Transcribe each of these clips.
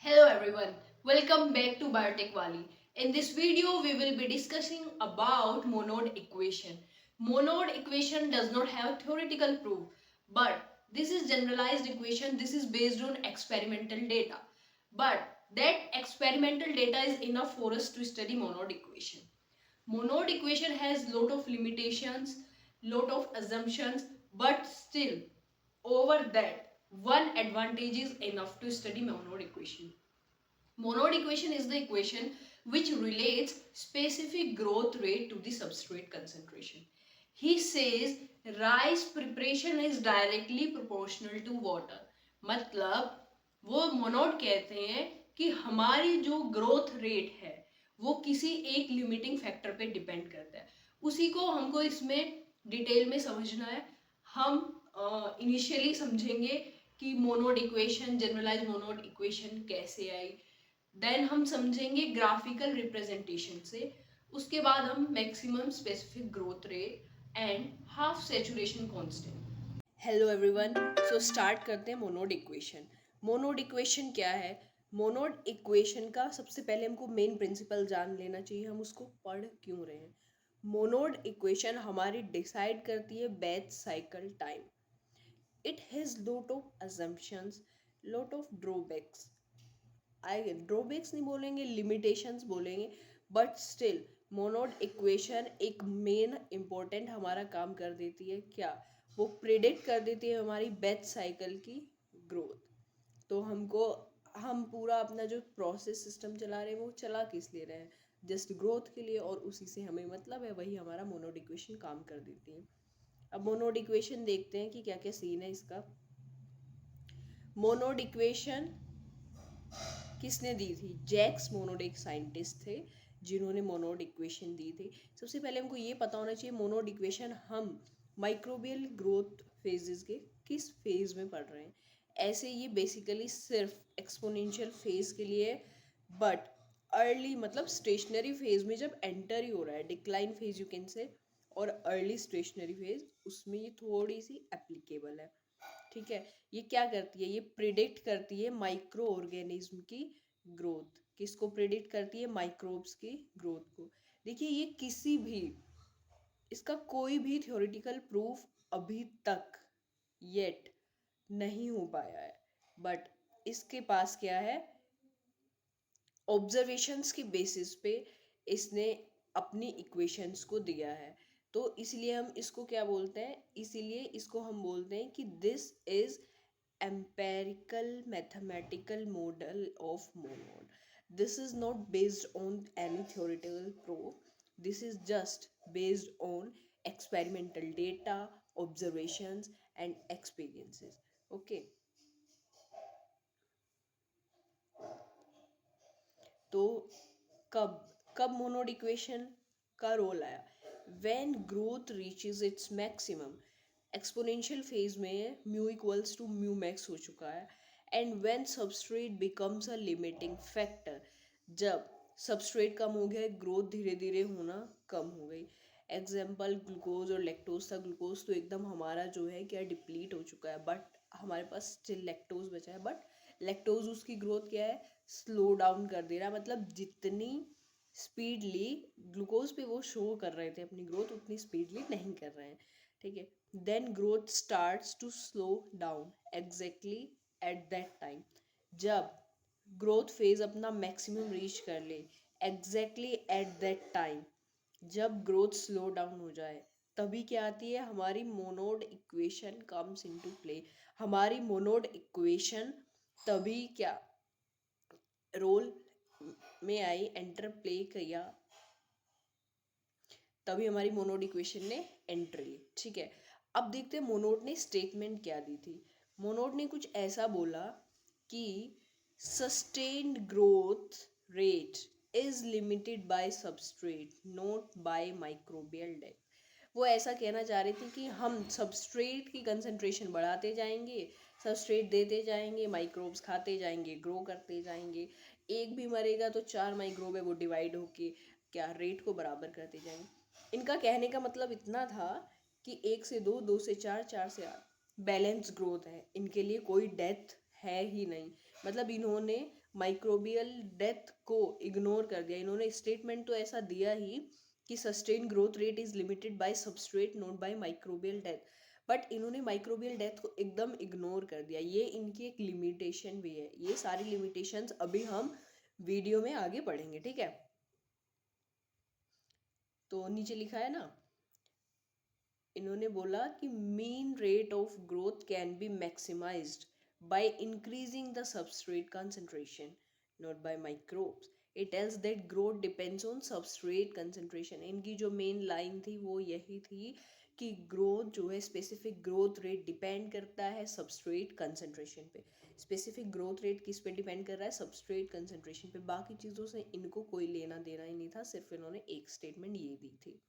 Hello everyone, welcome back to Biotech Valley. In this video, we will be discussing about monod equation. Monod equation does not have theoretical proof, but this is generalized equation. This is based on experimental data. But that experimental data is enough for us to study monod equation. Monod equation has lot of limitations, lot of assumptions, but still over that one advantage is enough to study monod equation. Monod equation is the equation which relates specific growth rate to the substrate concentration. He says rice preparation is directly proportional to water. मतलब वो Monod कहते हैं कि हमारी जो growth rate है वो किसी एक लिमिटिंग फैक्टर पे डिपेंड करता है. उसी को हमको इसमें डिटेल में समझना है. हम इनिशियली समझेंगे कि Monod equation, generalize Monod equation कैसे आई. देन हम समझेंगे ग्राफिकल रिप्रेजेंटेशन से. उसके बाद हम maximum specific growth rate and half saturation constant. Hello everyone, so start करते हैं मोनोड इक्वेशन. मोनोड इक्वेशन क्या है? मोनोड इक्वेशन का सबसे पहले हमको मेन प्रिंसिपल जान लेना चाहिए, हम उसको पढ़ क्यों रहे हैं. मोनोड इक्वेशन हमारी डिसाइड करती है batch cycle time. It has lot of assumptions, lot of drawbacks. I drawbacks नहीं बोलेंगे, लिमिटेशंस बोलेंगे, बट स्टिल मोनोड इक्वेशन एक मेन इम्पोर्टेंट हमारा काम कर देती है. क्या वो प्रिडिक्ट कर देती है हमारी बैच साइकिल की ग्रोथ. तो हम पूरा अपना जो प्रोसेस सिस्टम चला रहे हैं वो चला किस लिए रहे हैं? जस्ट ग्रोथ के लिए, और उसी से हमें मतलब है, वही हमारा मोनोड इक्वेशन काम कर देती है. अब मोनोड इक्वेशन देखते हैं कि क्या क्या सीन है इसका. मोनोड इक्वेशन किसने दी थी? जैक्स मोनोड एक साइंटिस्ट थे जिन्होंने मोनोड इक्वेशन दी थी. सबसे पहले हमको ये पता होना चाहिए मोनोड इक्वेशन हम माइक्रोबियल ग्रोथ फेजेस के किस फेज में पढ़ रहे हैं. ऐसे ये बेसिकली सिर्फ एक्सपोनेंशियल फेज के लिए, बट अर्ली मतलब स्टेशनरी फेज में जब एंटर ही हो रहा है, डिक्लाइन फेज यू कैन से, और अर्ली स्टेशनरी फेज, उसमें ये थोड़ी सी एप्लीकेबल है. ठीक है. ये क्या करती है? ये प्रिडिक्ट करती है माइक्रो ऑर्गेनिज्म की ग्रोथ. किसको प्रिडिक्ट करती है? माइक्रोब्स की ग्रोथ को. देखिए, ये किसी भी, इसका कोई भी थ्योरेटिकल प्रूफ अभी तक येट नहीं हो पाया है, बट इसके पास क्या है? ऑब्जर्वेशंस के बेसिस पे इसने अपनी इक्वेशंस को दिया है. तो इसलिए हम इसको क्या बोलते हैं? इसीलिए इसको हम बोलते हैं कि this is empirical mathematical model of monod. This is not based on any theoretical proof. This is just based on experimental data, observations and experiences. Okay. तो कब कब मोनोड इक्वेशन का रोल आया? When growth reaches its maximum. Exponential phase में mu equals to mu max हो चुका है. And when substrate becomes a limiting factor. जब सबस्ट्रेट कम हो गया, ग्रोथ धीरे धीरे होना कम हो गई. एग्जाम्पल ग्लूकोज और लैक्टोज था. ग्लूकोज तो एकदम हमारा जो है क्या, डिप्लीट हो चुका है, बट हमारे पास स्टिल लैक्टोज बचा है. बट लैक्टोज उसकी ग्रोथ क्या है, स्लो डाउन कर दे रहा है. मतलब जितनी स्पीडली ग्लूकोज पे वो शो कर रहे थे अपनी ग्रोथ, उतनी स्पीडली नहीं कर रहे हैं. ठीक है. Then growth starts to slow down exactly at that time. जब ग्रोथ फेज अपना मैक्सिमम रीच कर ले, एग्जैक्टली एट दैट टाइम, जब ग्रोथ स्लो डाउन हो जाए, तभी क्या आती है? हमारी Monod equation comes into play. हमारी मोनोड इक्वेशन तभी क्या रोल में आई, एंटर प्ले किया, तभी हमारी मोनोड इक्वेशन ने एंट्री ली. ठीक है. अब देखते हैं मोनोड ने स्टेटमेंट क्या दी थी. मोनोड ने कुछ ऐसा बोला कि sustained growth rate is limited by substrate, not by microbial death. वो ऐसा कहना चाह रही थी कि हम सबस्ट्रेट की कंसंट्रेशन बढ़ाते जाएंगे, सबस्ट्रेट देते जाएंगे, माइक्रोब्स खाते जाएंगे, ग्रो करते जाएंगे. एक भी मरेगा तो 4 माइक्रोब है वो डिवाइड होके क्या रेट को बराबर करते जाएंगे. इनका कहने का मतलब इतना था कि 1 से 2, 2 से 4, 4 से 8 बैलेंस ग्रोथ है. इनके लिए कोई डेथ है ही नहीं. मतलब इन्होंने माइक्रोबियल डेथ को इग्नोर कर दिया। इन्होंने स्टेटमेंट तो ऐसा दिया ही कि sustain growth rate is limited by substrate not by microbial death, but इन्होंने माइक्रोबियल डेथ को एकदम इग्नोर कर दिया। ये इनकी एक लिमिटेशन भी है। ये सारी लिमिटेशंस अभी हम वीडियो में आगे पढ़ेंगे, ठीक है। तो नीचे लिखा है ना, इन्होंने बोला कि mean rate of growth can be maximised by increasing the substrate concentration not by microbes. It tells that growth depends on substrate concentration. इनकी जो मेन लाइन थी वो यही थी कि ग्रोथ जो है, स्पेसिफिक ग्रोथ रेट डिपेंड करता है सबस्ट्रेट कंसंट्रेशन पे। स्पेसिफिक ग्रोथ रेट किस पे डिपेंड कर रहा है? सबस्ट्रेट कंसंट्रेशन पे। बाकी चीज़ों से इनको कोई लेना देना ही नहीं था, सिर्फ इन्होंने एक स्टेटमेंट ये दी थी।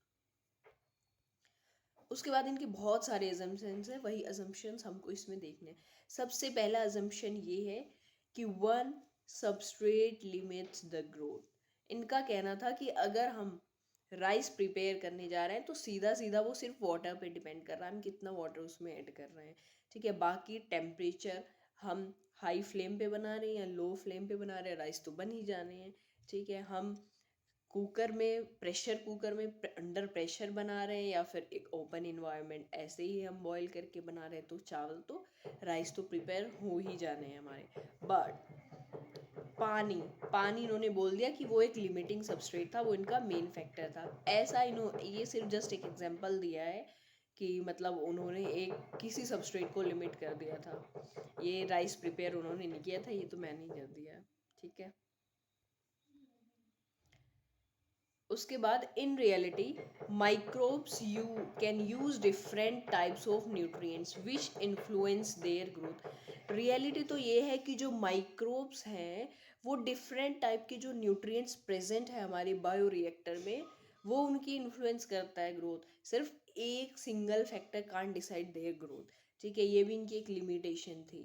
उसके बाद इनके बहुत सारे अजम्पशंस हैं, वही अजम्पशंस हमको इसमें देखने हैं। सबसे पहला अजम्पशन ये है कि one substrate limits the growth. इनका कहना था कि अगर हम राइस प्रिपेयर करने जा रहे हैं तो सीधा सीधा वो सिर्फ वाटर पे डिपेंड कर रहा है, हम कितना वाटर उसमें ऐड कर रहे हैं, ठीक है। बाकी टेम्परेचर हम हाई फ्लेम पे बना रहे हैं या लो फ्लेम पे बना रहे हैं, राइस तो बन ही जाने हैं, ठीक है। हम कुकर में, प्रेशर कुकर में अंडर प्रेशर बना रहे हैं या फिर एक ओपन इन्वायरमेंट ऐसे ही हम बॉईल करके बना रहे हैं, तो चावल तो, राइस तो प्रिपेयर हो ही जाने हैं हमारे। बट पानी पानी इन्होंने बोल दिया कि वो एक लिमिटिंग सबस्ट्रेट था, वो इनका मेन फैक्टर था। ऐसा ये सिर्फ जस्ट एक एग्जांपल दिया है कि मतलब उन्होंने एक किसी सबस्ट्रेट को लिमिट कर दिया था। ये राइस प्रिपेयर उन्होंने नहीं किया था, ये तो मैंने ही कर दिया, ठीक है। उसके बाद in reality microbes you can use different types of nutrients which influence their growth. Reality तो ये है कि जो माइक्रोब्स हैं वो डिफरेंट टाइप के जो न्यूट्रिएंट्स प्रेजेंट है हमारे बायोरिएक्टर में, वो उनकी इन्फ्लुएंस करता है ग्रोथ। सिर्फ एक single factor can't decide their growth, ठीक है। ये भी इनकी एक लिमिटेशन थी।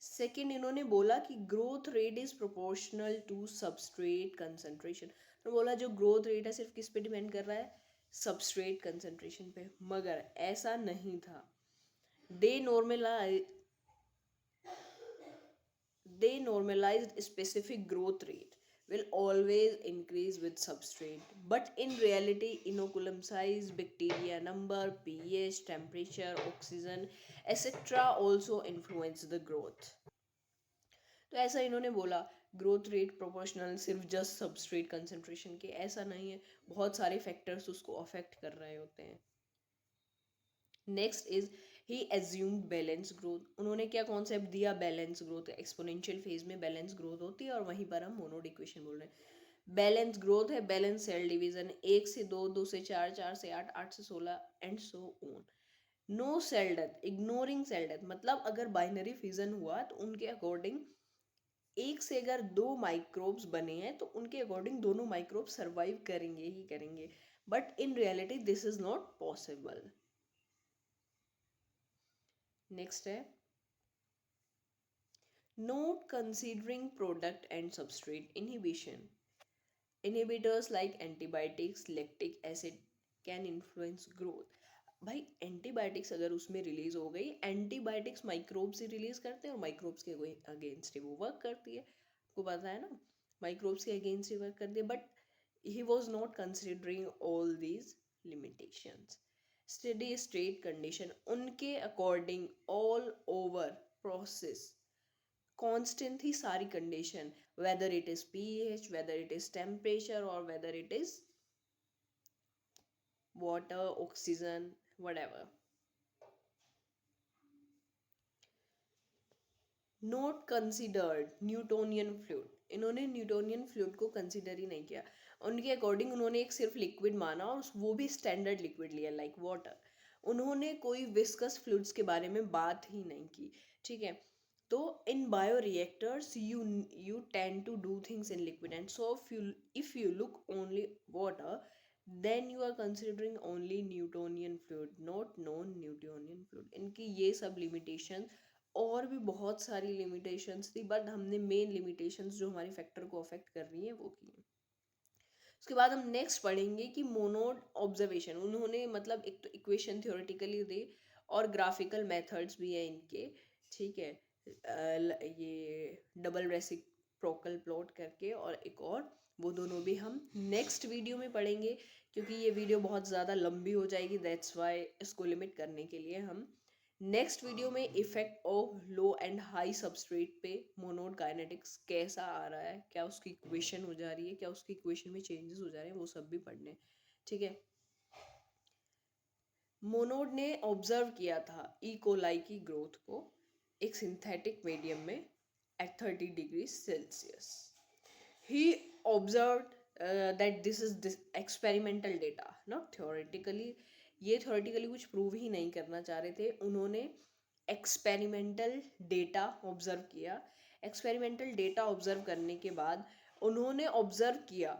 सेकेंड, इन्होंने बोला कि growth rate is proportional to substrate concentration. तो बोला जो ग्रोथ रेट है सिर्फ किस पे डिपेंड कर रहा है? सबस्ट्रेट कंसंट्रेशन पे। मगर ऐसा नहीं था। The normalize the normalized specific growth rate will always increase with substrate, but in reality inoculum size, bacteria number, pH, temperature, oxygen, etc. also influence the growth. तो ऐसा इन्होंने बोला, ग्रोथ रेट प्रोपोर्शनल सिर्फ जस्ट सबस्ट्रेट कंसंट्रेशन के, ऐसा नहीं है, बहुत सारे फैक्टर्स उसको अफेक्ट कर रहे होते हैं। Next is he assumed balance growth. उन्होंने क्या कॉन्सेप्ट दिया? Balance growth. एक्सपोनेंशियल फेज में बैलेंस ग्रोथ होती है और वहीं पर हम मोनोड इक्वेशन बोल रहे हैं। बैलेंस ग्रोथ है, बैलेंस सेल डिवीजन, 1 से 2, 2 से 4, 4 से 8, 8 से 16 and so on. No cell death, ignoring cell death, मतलब अगर बाइनरी फिजन हुआ तो उनके अकॉर्डिंग एक से अगर दो माइक्रोब्स बने हैं तो उनके अकॉर्डिंग दोनों माइक्रोब सर्वाइव करेंगे ही करेंगे, but in reality this is not possible. Next है note considering product and substrate inhibition. Inhibitors like antibiotics, lactic acid can influence growth. भाई एंटीबायोटिक्स अगर उसमें रिलीज हो गई, एंटीबायोटिक्स माइक्रोब्स से रिलीज करते हैं और माइक्रोब्स के अगेंस्ट ही वो वर्क करती है, आपको पता है ना, माइक्रोब्स के अगेंस्ट ही वर्क करती है। But he was not considering all these limitations. Steady state condition, उनके according all over process constant थी सारी condition, whether it is pH, whether it is temperature और whether it is water, oxygen, whatever. Not considered Newtonian fluid. इन्होंने Newtonian fluid को consider ही नहीं किया। उनके अकॉर्डिंग उन्होंने एक सिर्फ लिक्विड माना और वो भी स्टैंडर्ड लिक्विड लिया लाइक वाटर। उन्होंने कोई विस्कस फ्लूइड्स के बारे में बात ही नहीं की, ठीक है। तो इन bio reactors you tend to do things in liquid and so if you look only water then you are considering only Newtonian fluid, not non-Newtonian fluid। इनकी ये सब लिमिटेशन, और भी बहुत सारी लिमिटेशंस थी, बट हमने मेन लिमिटेशंस जो हमारे फैक्टर को अफेक्ट कर रही हैं वो की। उसके बाद हम नेक्स्ट पढ़ेंगे कि मोनोड ऑब्जर्वेशन। उन्होंने मतलब एक तो इक्वेशन थ्योरेटिकली दी और ग्राफिकल मेथड्स भी है इनके, ठीक है। ये डबल रेसिप्रोकल प्लॉट करके, और एक और, वो दोनों भी हम नेक्स्ट वीडियो में पढ़ेंगे, क्योंकि ये वीडियो बहुत ज़्यादा लंबी हो जाएगी, दैट्स वाई इसको लिमिट करने के लिए हम नेक्स्ट वीडियो में effect of low and high substrate पे मोनोड काइनेटिक्स कैसा आ रहा है, क्या उसकी इक्वेशन हो जा रही है, क्या उसकी इक्वेशन में चेंजेस हो जा रहे हैं, वो सब भी पढ़ने हैं, ठीक है। मोनोड ने ऑब्जर्व किया था ई कोलाई की ग्रोथ को एक सिंथेटिक मीडियम में at 30 degree Celsius. He observed that this is experimental data, not theoretically. ये theoretically कुछ प्रूव ही नहीं करना चाह रहे थे, उन्होंने एक्सपेरिमेंटल डेटा ऑब्जर्व किया। एक्सपेरिमेंटल डेटा ऑब्जर्व करने के बाद उन्होंने ऑब्जर्व किया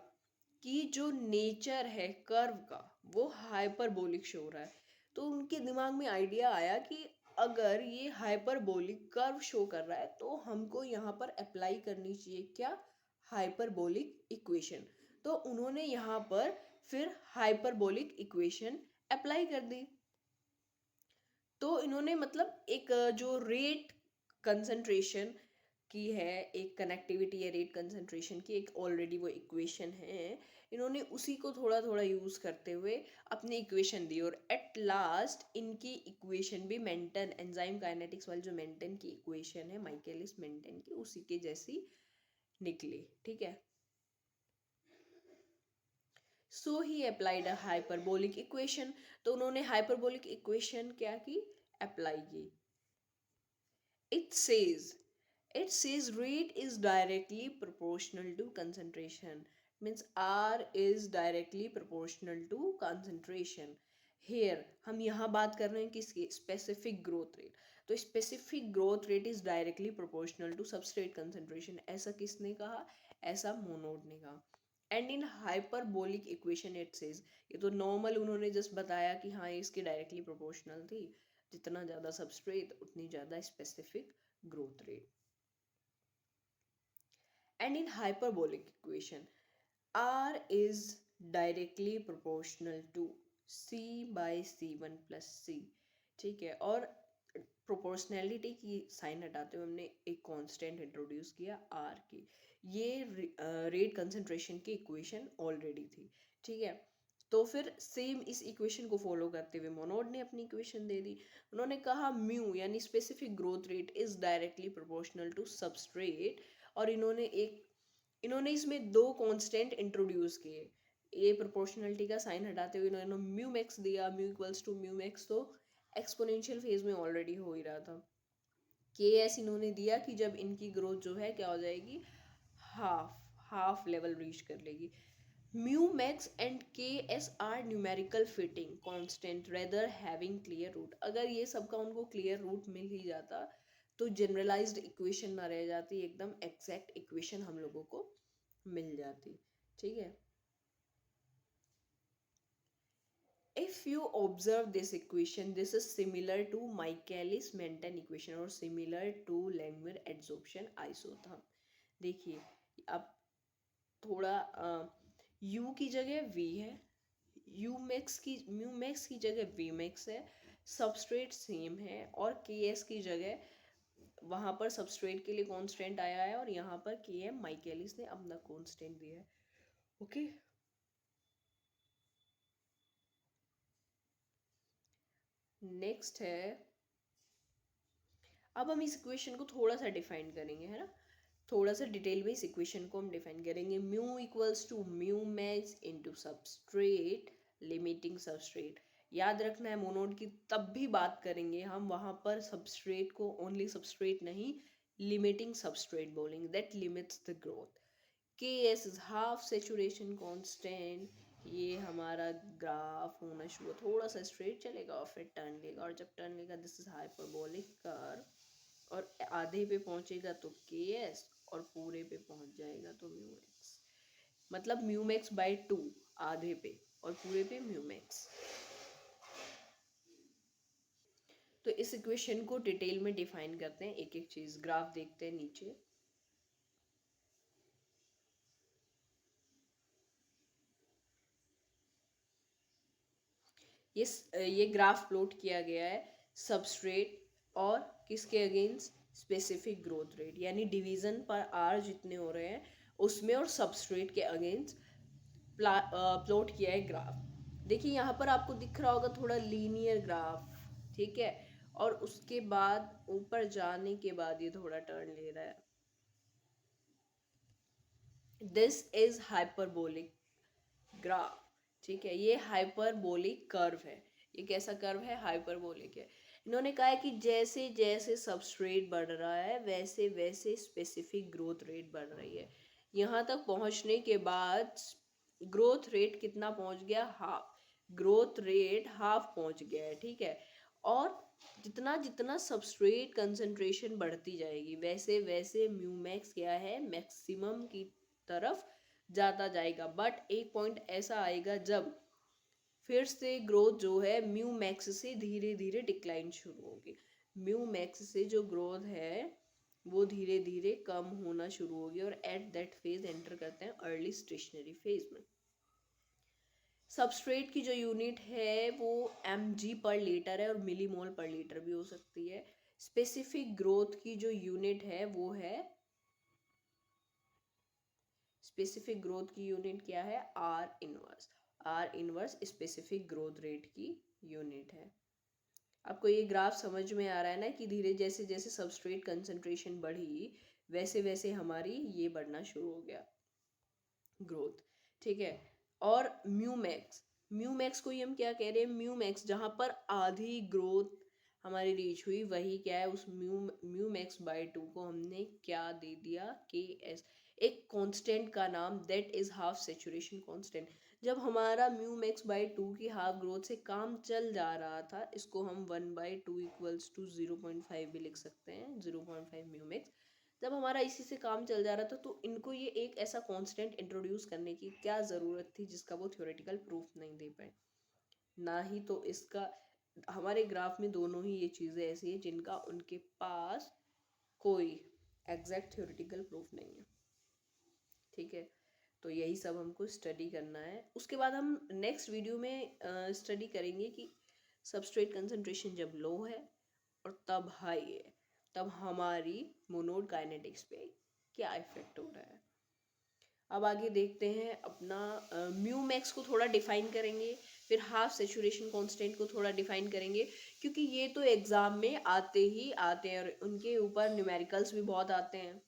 कि जो नेचर है कर्व का वो हाइपरबोलिक शो हो रहा है। तो उनके दिमाग में आइडिया आया कि अगर ये हाइपरबोलिक कर्व शो कर रहा है तो हमको यहाँ पर अप्लाई करनी चाहिए क्या, हाइपरबोलिक इक्वेशन। तो उन्होंने यहाँ पर फिर हाइपरबोलिक इक्वेशन अप्लाई कर दी। तो इन्होंने मतलब एक जो रेट कंसंट्रेशन की है, एक कनेक्टिविटी है रेट कंसंट्रेशन की, एक ऑलरेडी वो इक्वेशन है, इन्होंने उसी को थोड़ा थोड़ा यूज़ करते हुए अपनी इक्वेशन दी, और एट लास्ट इनकी इक्वेशन भी मेंटन एंजाइम काइनेटिक्स वाली जो मेंटन की इक्वेशन है, माइकेलिस मेंटन की, उसी के जैसी निकली, ठीक है। सो ही अप्लाइड अ हाइपरबोलिक इक्वेशन। तो उन्होंने हाइपरबोलिक इक्वेशन क्या की, अप्लाई की। It says it says rate is directly proportional to concentration, means R is directly proportional to concentration. Here हम यहाँ बात कर रहे हैं किसकी, specific growth rate। तो specific growth rate is directly proportional to substrate concentration, ऐसा किसने कहा, ऐसा मोनोड ने कहा। And in hyperbolic equation it says, ये तो नॉर्मल उन्होंने जस्ट बताया कि हाँ ये इसकी डायरेक्टली प्रोपोर्शनल थी, जितना ज़्यादा सबस्ट्रेट उतनी ज़्यादा specific growth rate. And in hyperbolic equation, R is directly proportional to C by C1 plus C, ठीक है। और प्रोपोर्शनैलिटी की साइन हटाते हुए हमने एक कांस्टेंट इंट्रोड्यूस किया R की। ये रेट कंसंट्रेशन की इक्वेशन ऑलरेडी थी, ठीक है। तो फिर सेम इस इक्वेशन को फॉलो करते हुए मोनोड ने अपनी इक्वेशन दे दी। उन्होंने कहा म्यू यानी specific growth rate is directly proportional to substrate, और इन्होंने इसमें दो कांस्टेंट इंट्रोड्यूस किए। ये प्रोपोर्शनलिटी का साइन हटाते हुए इन्होंने म्यू मैक्स दिया, mu equals to mu max, तो एक्सपोनेंशियल फेज में ऑलरेडी हो ही रहा था। के एस इन्होंने दिया कि जब इनकी ग्रोथ जो है क्या हो जाएगी, हाफ लेवल रीच कर लेगी। mu max and ks are numerical fitting constant rather having clear root। अगर ये सबका उनको क्लियर रूट मिल ही जाता तो जनरलाइज्ड इक्वेशन ना रह जाती, एकदम एग्जैक्ट इक्वेशन हम लोगों को मिल जाती, ठीक है। If you observe this equation, this is similar to Michaelis-Menten equation और similar to Langmuir adsorption isotherm। देखिए अब थोड़ा u की जगह v है, म्यू मैक्स की जगह वी मैक्स है, सबस्ट्रेट सेम है, और के एस की जगह वहाँ पर सबस्ट्रेट के लिए कांस्टेंट आया है, और यहाँ पर के एम माइकेलिस ने अपना कांस्टेंट दिया है, ओके। नेक्स्ट है, अब हम इस इक्वेशन को थोड़ा सा डिफाइन करेंगे, है ना, थोड़ा सा डिटेल में इस इक्वेशन को हम डिफाइन करेंगे। Mu equals to mu max into substrate limiting substrate. याद रखना है मोनोड की तब भी बात करेंगे हम वहाँ पर सबस्ट्रेट को ओनली सबस्ट्रेट नहीं, लिमिटिंग सबस्ट्रेट बोलेंगे, दैट लिमिट्स द ग्रोथ। के S is half saturation constant. ये हमारा ग्राफ होना शुरू, थोड़ा सा स्ट्रेट चलेगा और फिर टर्न लेगा, और जब टर्न लेगा दिस इज हाइपरबोलिक कर्व, और आधे पे पहुंचेगा तो के एस, और पूरे पे पहुंच जाएगा तो म्यू एक्स, मतलब म्यू मैक्स बाई 2 आधे पे, और पूरे पे म्यू मैक्स। तो इस इक्वेशन को डिटेल में डिफाइन करते हैं, एक एक चीज ग्राफ देखते हैं नीचे। ये ग्राफ प्लॉट किया गया है सबस्ट्रेट और किसके अगेंस्ट, स्पेसिफिक ग्रोथ रेट, यानी डिवीजन पर आर जितने हो रहे हैं उसमें और सबस्ट्रेट के अगेंस्ट प्लॉट किया है ग्राफ। देखिए यहाँ पर आपको दिख रहा होगा थोड़ा लीनियर ग्राफ, ठीक है, और उसके बाद ऊपर जाने के बाद ये थोड़ा टर्न ले रहा है। दिस इज हाइपरबोलिक ग्राफ, ठीक है, ये हाइपरबोलिक कर्व है। ये कैसा कर्व है? हाइपरबोलिक है। इन्होंने कहा है कि जैसे जैसे सबस्ट्रेट बढ़ रहा है वैसे वैसे स्पेसिफिक ग्रोथ रेट बढ़ रही है। यहाँ तक पहुँचने के बाद ग्रोथ रेट कितना पहुँच गया? हाफ। ग्रोथ रेट हाफ पहुँच गया है, ठीक है। और जितना जितना सबस्ट्रेट कंसंट्रेशन बढ़ती जाएगी वैसे वैसे म्यूमैक्स क्या है? मैक्सिमम की तरफ जाता जाएगा। बट एक पॉइंट ऐसा आएगा जब फिर से ग्रोथ जो है म्यू मैक्स से धीरे धीरे डिक्लाइन शुरू होगी। म्यू मैक्स से जो ग्रोथ है वो धीरे धीरे कम होना शुरू होगी और एट दैट फेज एंटर करते हैं अर्ली स्टेशनरी फेज में। सबस्ट्रेट की जो यूनिट है वो mg/लीटर है और मिलीमोल पर लीटर भी हो सकती है। स्पेसिफिक ग्रोथ की जो यूनिट है वो है, स्पेसिफिक ग्रोथ की यूनिट क्या है? Are inverse. Are inverse specific growth rate की यूनिट है। आपको ये ग्राफ समझ में आ रहा है ना कि धीरे जैसे जैसे सबस्ट्रेट कंसंट्रेशन बढ़ी वैसे वैसे हमारी ये बढ़ना शुरू हो गया ग्रोथ, ठीक है। और म्यू मैक्स को ही हम क्या कह रहे हैं? म्यू मैक्स जहाँ पर आधी ग्रोथ हमारी रीच हुई वही क्या है? उस म्यू मैक्स बाय 2 को हमने क्या दे दिया? के एस, एक कांस्टेंट का नाम, that is half saturation constant. जब हमारा म्यू मैक्स बाय 2 की हाफ ग्रोथ से काम चल जा रहा था, इसको हम 1/2 इक्वल्स टू 0.5 भी लिख सकते हैं, 0.5 म्यू मैक्स। जब हमारा इसी से काम चल जा रहा था तो इनको ये एक ऐसा कांस्टेंट इंट्रोड्यूस करने की क्या ज़रूरत थी जिसका वो थ्योरेटिकल प्रूफ नहीं दे पाए। ना ही तो इसका, हमारे ग्राफ में दोनों ही ये चीज़ें ऐसी हैं जिनका उनके पास कोई एग्जैक्ट थ्योरेटिकल प्रूफ नहीं है, ठीक है। तो यही सब हमको स्टडी करना है। उसके बाद हम नेक्स्ट वीडियो में स्टडी करेंगे कि सबस्ट्रेट कंसंट्रेशन जब लो है और तब हाई है तब हमारी मोनोड काइनेटिक्स पे क्या इफेक्ट हो रहा है। अब आगे देखते हैं अपना म्यू मैक्स को थोड़ा डिफाइन करेंगे, फिर हाफ सेचुरेशन कांस्टेंट को थोड़ा डिफाइन करेंगे, क्योंकि ये तो एग्जाम में आते ही आते हैं और उनके ऊपर न्यूमेरिकल्स भी बहुत आते हैं।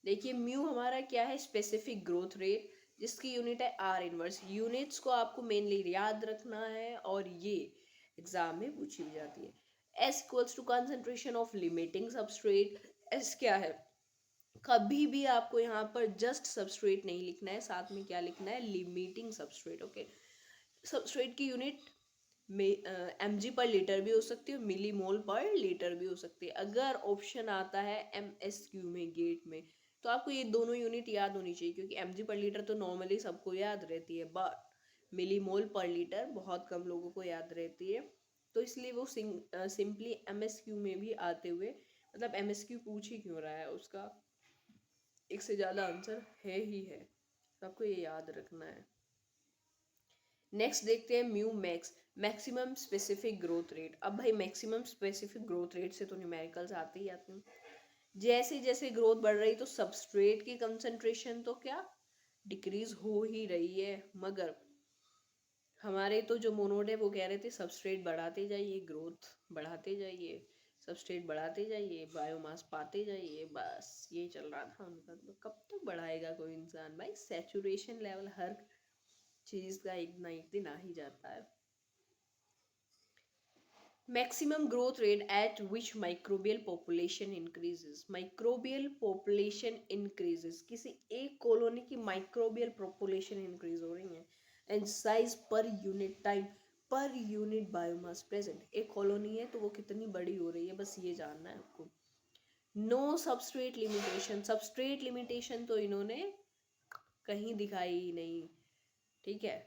देखिए म्यू हमारा क्या है? स्पेसिफिक ग्रोथ रेट, जिसकी यूनिट है आर इनवर्स। यूनिट्स को आपको मेनली याद रखना है और ये एग्जाम में पूछी भी जाती है। S equals to concentration of limiting substrate. S क्या है? कभी भी आपको यहाँ पर जस्ट सबस्ट्रेट नहीं लिखना है, साथ में क्या लिखना है? Limiting substrate, okay. सबस्ट्रेट की यूनिट में mg/लीटर भी हो सकती है, मिली मोल पर लीटर भी हो सकती है। अगर ऑप्शन आता है MSQ में, गेट में, तो आपको ये दोनों यूनिट याद होनी चाहिए, क्योंकि mg/लीटर तो नॉर्मली सबको याद रहती है बट मिली मोल पर लीटर बहुत कम लोगों को याद रहती है। तो इसलिए वो सिंपली MSQ में भी आते हुए, मतलब MSQ पूछ ही क्यों रहा है, उसका एक से ज़्यादा आंसर है ही है, तो आपको ये याद रखना है। नेक्स्ट देखते हैं mu max, maximum specific growth rate. अब भाई मैक्सिमम स्पेसिफिक ग्रोथ रेट से तो न्यूमेरिकल्स आते ही आते हैं। जैसे जैसे ग्रोथ बढ़ रही तो सबस्ट्रेट की कंसंट्रेशन तो क्या डिक्रीज हो ही रही है, मगर हमारे तो जो मोनोड है वो कह रहे थे सबस्ट्रेट बढ़ाते जाइए, ग्रोथ बढ़ाते जाइए, सबस्ट्रेट बढ़ाते जाइए, बायोमास पाते जाइए, बस ये चल रहा था उनका। तो कब तक बढ़ाएगा कोई इंसान भाई? सैचुरेशन लेवल हर चीज़ का एक ना एक दिन आ ही जाता है। Maximum growth rate at which microbial population increases. Microbial population increases, किसी एक कॉलोनी की माइक्रोबियल पॉपुलेशन इंक्रीज हो रही है, and size per unit time per unit biomass present. एक कॉलोनी है तो वो कितनी बड़ी हो रही है, बस ये जानना है आपको। No substrate limitation, substrate limitation तो इन्होंने कहीं दिखाई ही नहीं, ठीक है,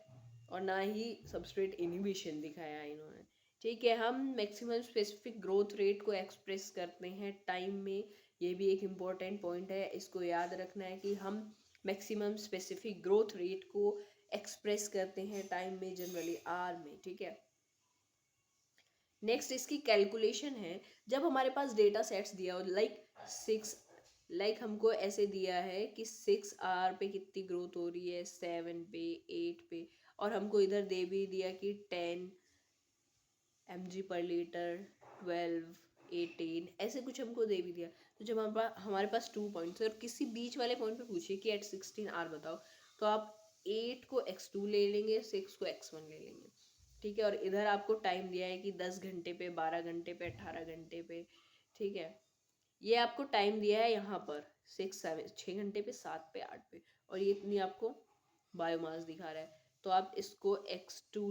और ना ही सबस्ट्रेट इनहिबिशन दिखाया इन्होंने, ठीक है। हम मैक्सिमम स्पेसिफिक ग्रोथ रेट को एक्सप्रेस करते हैं टाइम में, ये भी एक इम्पॉर्टेंट पॉइंट है, इसको याद रखना है कि हम मैक्सिमम स्पेसिफिक ग्रोथ रेट को एक्सप्रेस करते हैं टाइम में, जनरली आर में, ठीक है। नेक्स्ट इसकी कैलकुलेशन है, जब हमारे पास डेटा सेट्स दिया हो लाइक हमको ऐसे दिया है कि 6 आवर पे कितनी ग्रोथ हो रही है, 7 पे, 8 पे, और हमको इधर दे भी दिया कि 10 mg/L, 12, 18 ऐसे कुछ हमको दे भी दिया। तो जब हमारे पास 2 पॉइंट्स है और किसी बीच वाले पॉइंट पे पूछिए कि एट 16 आवर बताओ, तो आप 8 को x2 ले लेंगे, 6 को x1 ले लेंगे, ठीक है। और इधर आपको टाइम दिया है कि 10 घंटे पे, 12 घंटे पे, 18 घंटे पे, ठीक है। ये आपको टाइम दिया है यहाँ पर 6 घंटे पे, 7 पे, 8 पे, और ये इतनी आपको बायोमास दिखा रहा है। तो आप इसको x2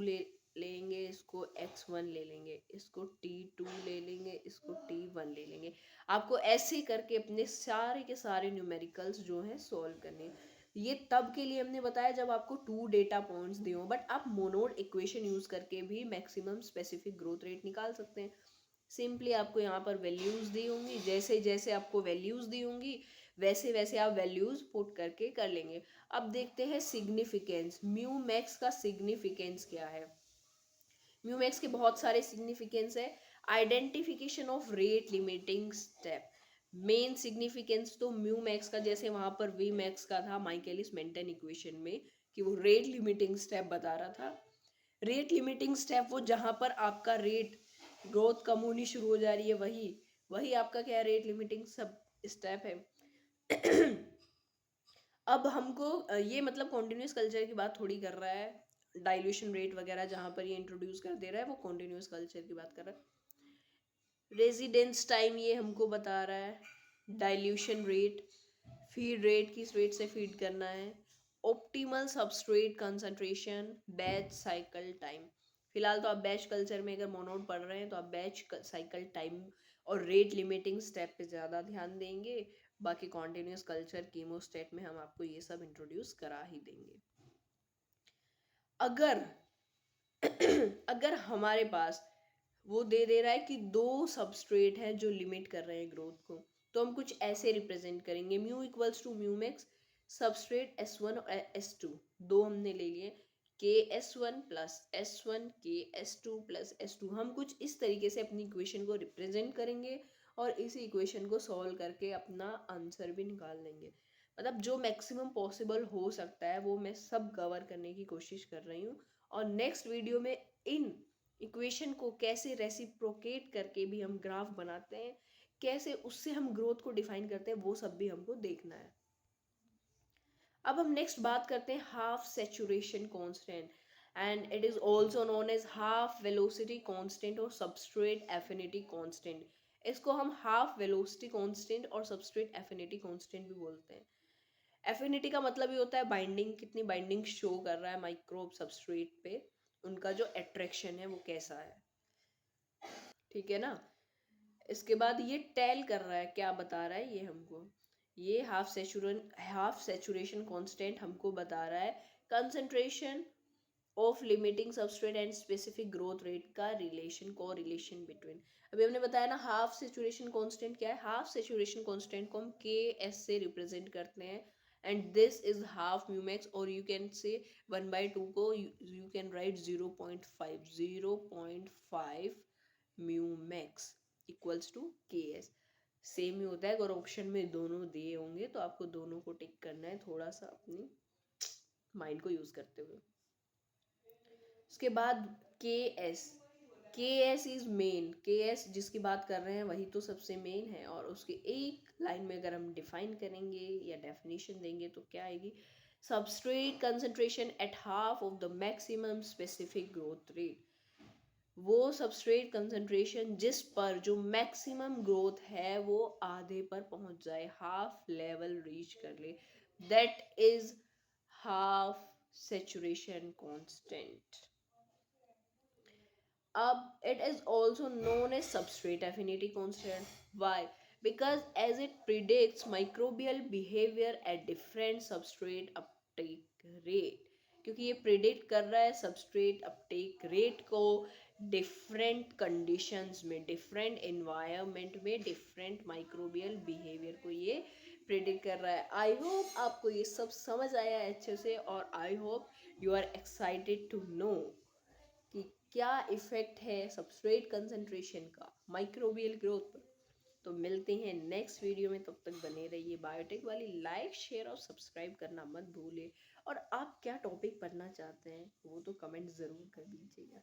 लेंगे, इसको x1 ले लेंगे, इसको t2 ले लेंगे, इसको t1 ले लेंगे। आपको ऐसे करके अपने सारे के सारे न्यूमेरिकल्स जो हैं सॉल्व करने हैं। ये तब के लिए हमने बताया जब आपको 2 डेटा पॉइंट्स दिए हों, बट आप मोनोड इक्वेशन यूज करके भी मैक्सिमम स्पेसिफिक ग्रोथ रेट निकाल सकते हैं। सिंपली आपको यहाँ पर वैल्यूज दी होंगी, जैसे जैसे आपको वैल्यूज दी होंगी वैसे वैसे आप वैल्यूज पुट करके कर लेंगे। अब देखते हैं सिग्निफिकेंस, म्यू मैक्स का सिग्निफिकेंस क्या है। म्यू मैक्स के बहुत सारे सिग्निफिकेंस है। Identification of rate limiting step, main significance तो म्यू मैक्स का, जैसे वहां पर वी मैक्स का था माइकलिस मेंटन इक्वेशन में, कि वो रेट लिमिटिंग स्टेप बता रहा था। रेट लिमिटिंग स्टेप वो जहां पर आपका रेट ग्रोथ कम होनी शुरू हो जा रही है, वही वही आपका क्या रेट लिमिटिंग सब स्टेप है। अब हमको ये मतलब कॉन्टिन्यूस कल्चर की बात थोड़ी कर रहा है। डाइल्यूशन रेट वगैरह जहाँ पर ये इंट्रोड्यूस कर दे रहा है वो कॉन्टिन्यूस कल्चर की बात कर रहा है। रेजिडेंस टाइम ये हमको बता रहा है। डाइल्यूशन रेट, फीड रेट, किस रेट से फीड करना है। Optimal substrate concentration, batch cycle time. फिलहाल तो आप बैच कल्चर में अगर मोनोड पढ़ रहे हैं तो आप बैच साइकिल टाइम और रेट लिमिटिंग स्टेप पे ज़्यादा ध्यान देंगे। बाकी कॉन्टिन्यूस कल्चर, कीमोस्टेट में हम आपको ये सब इंट्रोड्यूस करा ही देंगे। अगर अगर हमारे पास वो दे रहा है कि 2 सबस्ट्रेट हैं जो लिमिट कर रहे हैं ग्रोथ को, तो हम कुछ ऐसे रिप्रेजेंट करेंगे। Mu equals to mu max, substrate S1 और S2 दो हमने ले लिए, KS1 plus S1, KS2 plus S2। हम कुछ इस तरीके से अपनी इक्वेशन को रिप्रेजेंट करेंगे और इसी इक्वेशन को सॉल्व करके अपना आंसर भी निकाल लेंगे। मतलब जो मैक्सिमम पॉसिबल हो सकता है वो मैं सब कवर करने की कोशिश कर रही हूँ। और नेक्स्ट वीडियो में इन इक्वेशन को कैसे रेसिप्रोकेट करके भी हम ग्राफ बनाते हैं, कैसे उससे हम ग्रोथ को डिफाइन करते हैं, वो सब भी हमको देखना है। अब हम नेक्स्ट बात करते हैं half saturation constant, and it is also known as half velocity constant और सबस्ट्रेट एफिनिटी कांस्टेंट। इसको हम हाफ वेलोसिटी कांस्टेंट और सबस्ट्रेट एफिनिटी कांस्टेंट भी बोलते हैं। एफिनिटी का मतलब ये होता है बाइंडिंग, कितनी बाइंडिंग शो कर रहा है माइक्रोब सबस्ट्रेट पे, उनका जो अट्रैक्शन है वो कैसा है, ठीक है ना। इसके बाद ये टेल कर रहा है, क्या बता रहा है ये हमको, ये हाफ सेचुरेशन कांस्टेंट हमको बता रहा है concentration of limiting substrate and specific growth rate का रिलेशन, को रिलेशन बिटवीन। अभी हमने बताया ना हाफ सेचुरेशन कांस्टेंट क्या है। हाफ सेचुरेशन कांस्टेंट को हम KS से रिप्रेजेंट करते हैं, and this is half mu max, और यू कैन से 1/2 को you can write 0.5 mu max equals to KS। Same ही होता है, अगर ऑप्शन में दोनों दिए होंगे तो आपको दोनों को टिक करना है, थोड़ा सा अपनी माइंड को यूज करते हुए। उसके बाद KS इज मेन, KS जिसकी बात कर रहे हैं वही तो सबसे मेन है, और उसके एक लाइन में अगर हम डिफाइन करेंगे या डेफिनेशन देंगे तो क्या आएगी, substrate concentration at half of the maximum specific growth rate. वो सबस्ट्रेट कंसंट्रेशन जिस पर जो मैक्सिमम ग्रोथ है वो आधे पर पहुंच जाए, हाफ लेवल रीच कर ले, that is half saturation constant. It is also known as substrate affinity constant. Why? Because as it predicts microbial behavior at different substrate uptake rate. क्योंकि ये प्रिडिक्ट कर रहा है सबस्ट्रेट अपटेक रेट को different conditions में, different environment में, different microbial behaviour को ये प्रिडिक्ट कर रहा है। आई होप आपको ये सब समझ आया अच्छे से, और I hope you are excited to know कि क्या इफेक्ट है सबस्ट्रेट कंसंट्रेशन का माइक्रोबियल ग्रोथ पर। तो मिलते हैं नेक्स्ट वीडियो में, तब तक बने रहिए बायोटेक वाली। लाइक शेयर और सब्सक्राइब करना मत भूलिए। और आप क्या टॉपिक पढ़ना चाहते हैं वो तो कमेंट ज़रूर कर दीजिएगा।